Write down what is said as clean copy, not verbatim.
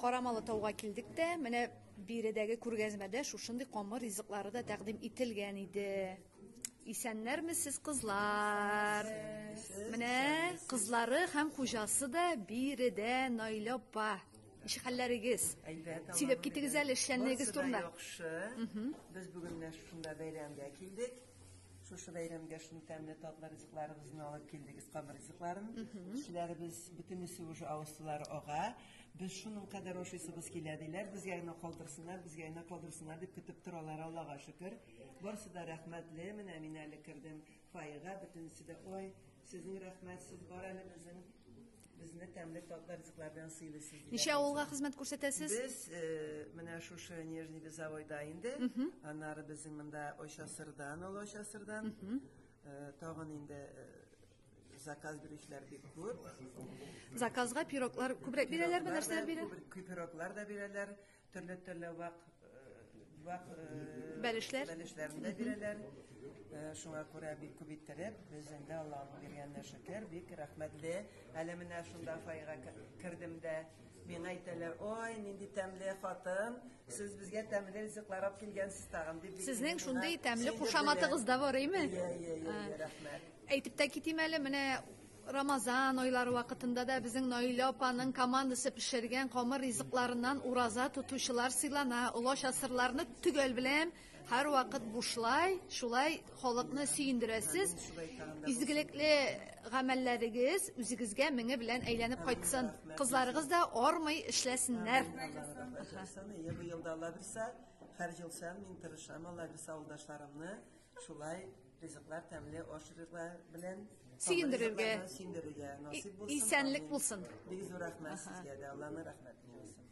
Karamalı Tavga kildik de, mene biredeki kurgezmede şuşunday qamar rizıkları da təqdim itilgen idi. İsenler mi siz kızlar? Mene kızları hem kocası da birede Naila apa. İşi halleriniz. Silip gittiniz el işleriniz turunda. Biz bugün şunda bayramga kildik. Şu bayramga şunu təmli tatlı rızıklarımızı alıp kildik, qamar rızıklarını. Sizler biz bütünüsü ucu avusluları oğa. Biz şunun kadar hoşuysubuz kelediler. Biz yayına kaldırsınlar deb kütüp turalar Allah'a şükür. Barısı da rahmetli. Men Aminali kirdim fayiga. Bütünüsü de oy. Sizin rahmetsiz var elimizin. Bizni təmli tatlı rızıklardan sıyılısız. Neçə oğulğa hizmet ko'rsatasiz? Biz mana şu Nijniy Bezavoyda indi. Anları bizim mında Oşasırdan, Olaşasırdan. Tağın indi zakaz bir işler bir kur. Zakazga piroklar kübrek bireler mi dersler bire? Piroklar da bireler. Türlü belişlerinde bireler. Şuna göre bir kubittirip bizim de Allah'ın birgenine şükür bir rahmetli. Alemine şunda fayga kirdim de ben aytalar oy nindi temli hatım siz bizge temli rızıklar alıp kelgensiz tağım deyip sizning shunday temli qushamatınız da var mi? Rahmet. Aytib da ketimeli mene Ramazan oyları vaqtında da bizim Naila apanın komandası pişirgen qamar rizıklarından uraza tutuşular silana, ulaş asırlarını tügel bilen her vaqt boşlay, şulay xalqni suyindirasiz. İzgilikli amelleriniz üzigizge menge bilen eylenip qaytsin. Qızlarınız da ormay işlesinler. Bu yılda Allah bilse, her yıl sen min tırışam Allah bilse oldaşlarımni şulay rızıklar təmli aşırıqlar bilen suyindirirge nasip bulsun. İsenlik bulsun. Biz rahmet sizge de Allah'ın rahmetli olsun.